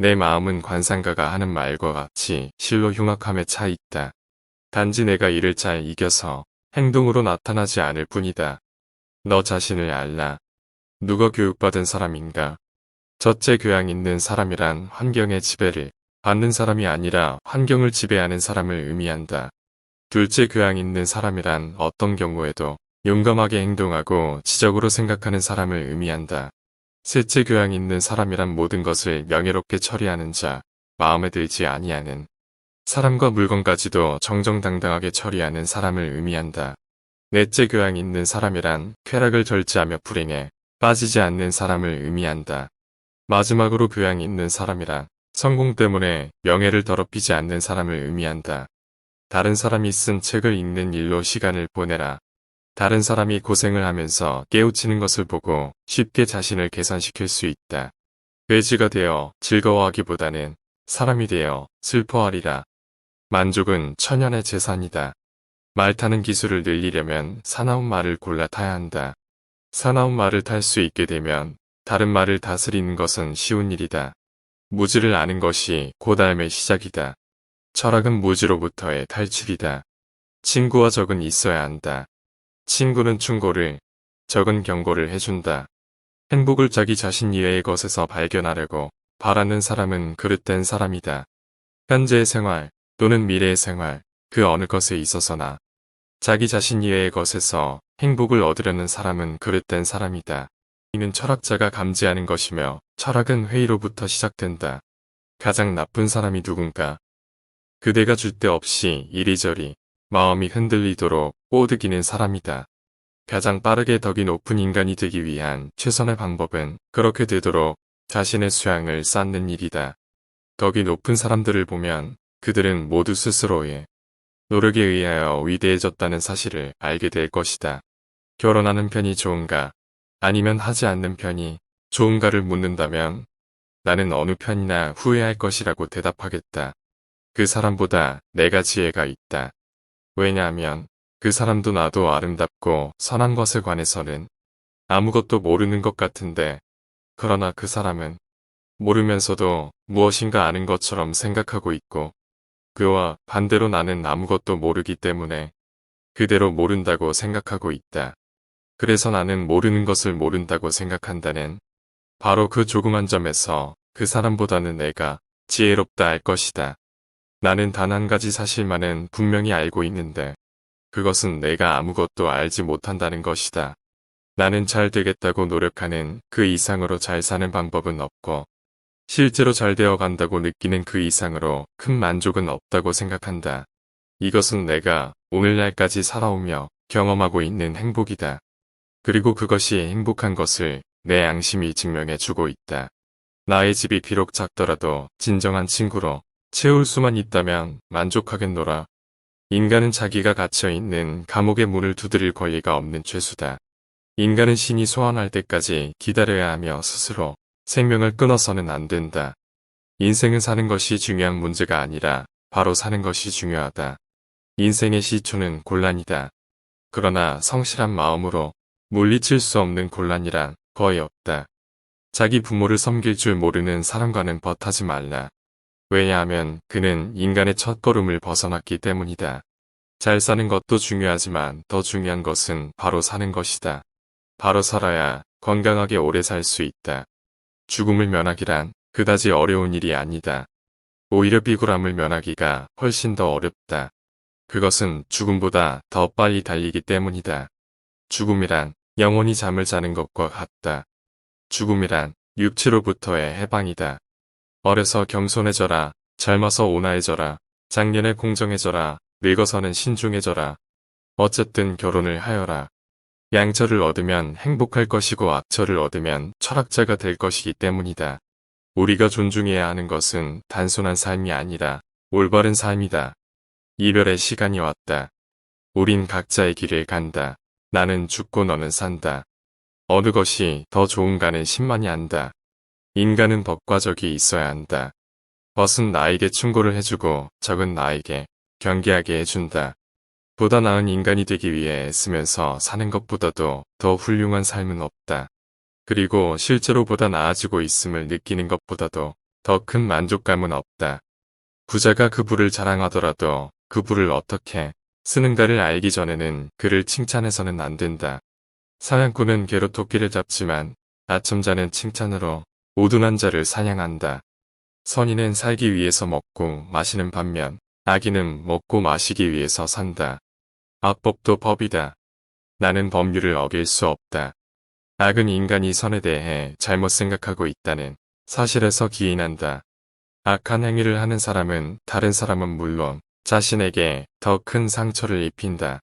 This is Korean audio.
내 마음은 관상가가 하는 말과 같이 실로 흉악함에 차 있다. 단지 내가 이를 잘 이겨서 행동으로 나타나지 않을 뿐이다. 너 자신을 알라. 누가 교육받은 사람인가? 첫째, 교양 있는 사람이란 환경의 지배를 받는 사람이 아니라 환경을 지배하는 사람을 의미한다. 둘째, 교양 있는 사람이란 어떤 경우에도 용감하게 행동하고 지적으로 생각하는 사람을 의미한다. 셋째, 교양 있는 사람이란 모든 것을 명예롭게 처리하는 자, 마음에 들지 아니하는 사람과 물건까지도 정정당당하게 처리하는 사람을 의미한다. 넷째, 교양 있는 사람이란 쾌락을 절제하며 불행에 빠지지 않는 사람을 의미한다. 마지막으로 교양 있는 사람이란 성공 때문에 명예를 더럽히지 않는 사람을 의미한다. 다른 사람이 쓴 책을 읽는 일로 시간을 보내라. 다른 사람이 고생을 하면서 깨우치는 것을 보고 쉽게 자신을 개선시킬 수 있다. 돼지가 되어 즐거워하기보다는 사람이 되어 슬퍼하리라. 만족은 천연의 재산이다. 말 타는 기술을 늘리려면 사나운 말을 골라 타야 한다. 사나운 말을 탈 수 있게 되면 다른 말을 다스리는 것은 쉬운 일이다. 무지를 아는 것이 고달음의 시작이다. 철학은 무지로부터의 탈출이다. 친구와 적은 있어야 한다. 친구는 충고를, 적은 경고를 해준다. 행복을 자기 자신 이외의 것에서 발견하려고 바라는 사람은 그릇된 사람이다. 현재의 생활 또는 미래의 생활, 그 어느 것에 있어서나 자기 자신 이외의 것에서 행복을 얻으려는 사람은 그릇된 사람이다. 이는 철학자가 감지하는 것이며 철학은 회의로부터 시작된다. 가장 나쁜 사람이 누군가? 그대가 줄 데 없이 이리저리 마음이 흔들리도록 꼬드기는 사람이다. 가장 빠르게 덕이 높은 인간이 되기 위한 최선의 방법은 그렇게 되도록 자신의 수양을 쌓는 일이다. 덕이 높은 사람들을 보면 그들은 모두 스스로의 노력에 의하여 위대해졌다는 사실을 알게 될 것이다. 결혼하는 편이 좋은가? 아니면 하지 않는 편이 좋은가를 묻는다면 나는 어느 편이나 후회할 것이라고 대답하겠다. 그 사람보다 내가 지혜가 있다. 왜냐하면 그 사람도 나도 아름답고 선한 것에 관해서는 아무것도 모르는 것 같은데, 그러나 그 사람은 모르면서도 무엇인가 아는 것처럼 생각하고 있고, 그와 반대로 나는 아무것도 모르기 때문에 그대로 모른다고 생각하고 있다. 그래서 나는 모르는 것을 모른다고 생각한다는 바로 그 조그만 점에서 그 사람보다는 내가 지혜롭다 할 것이다. 나는 단 한 가지 사실만은 분명히 알고 있는데 그것은 내가 아무것도 알지 못한다는 것이다. 나는 잘 되겠다고 노력하는 그 이상으로 잘 사는 방법은 없고 실제로 잘 되어 간다고 느끼는 그 이상으로 큰 만족은 없다고 생각한다. 이것은 내가 오늘날까지 살아오며 경험하고 있는 행복이다. 그리고 그것이 행복한 것을 내 양심이 증명해주고 있다. 나의 집이 비록 작더라도 진정한 친구로 채울 수만 있다면 만족하겠노라. 인간은 자기가 갇혀있는 감옥의 문을 두드릴 권리가 없는 죄수다. 인간은 신이 소환할 때까지 기다려야 하며 스스로 생명을 끊어서는 안 된다. 인생은 사는 것이 중요한 문제가 아니라 바로 사는 것이 중요하다. 인생의 시초는 곤란이다. 그러나 성실한 마음으로 물리칠 수 없는 곤란이란 거의 없다. 자기 부모를 섬길 줄 모르는 사람과는 벗하지 말라. 왜냐하면 그는 인간의 첫걸음을 벗어났기 때문이다. 잘 사는 것도 중요하지만 더 중요한 것은 바로 사는 것이다. 바로 살아야 건강하게 오래 살 수 있다. 죽음을 면하기란 그다지 어려운 일이 아니다. 오히려 비굴함을 면하기가 훨씬 더 어렵다. 그것은 죽음보다 더 빨리 달리기 때문이다. 죽음이란 영원히 잠을 자는 것과 같다. 죽음이란 육체로부터의 해방이다. 어려서 겸손해져라. 젊어서 온화해져라. 장년에 공정해져라. 늙어서는 신중해져라. 어쨌든 결혼을 하여라. 양처를 얻으면 행복할 것이고 악처를 얻으면 철학자가 될 것이기 때문이다. 우리가 존중해야 하는 것은 단순한 삶이 아니라 올바른 삶이다. 이별의 시간이 왔다. 우린 각자의 길을 간다. 나는 죽고 너는 산다. 어느 것이 더 좋은가는 신만이 안다. 인간은 법과 적이 있어야 한다. 벗은 나에게 충고를 해주고 적은 나에게 경계하게 해준다. 보다 나은 인간이 되기 위해 애쓰면서 사는 것보다도 더 훌륭한 삶은 없다. 그리고 실제로 보다 나아지고 있음을 느끼는 것보다도 더 큰 만족감은 없다. 부자가 그 부를 자랑하더라도 그 부를 어떻게 쓰는가를 알기 전에는 그를 칭찬해서는 안 된다. 사냥꾼은 개로 토끼를 잡지만 아첨자는 칭찬으로 우둔한 자를 사냥한다. 선인은 살기 위해서 먹고 마시는 반면 악인은 먹고 마시기 위해서 산다. 악법도 법이다. 나는 법률을 어길 수 없다. 악은 인간이 선에 대해 잘못 생각하고 있다는 사실에서 기인한다. 악한 행위를 하는 사람은 다른 사람은 물론 자신에게 더 큰 상처를 입힌다.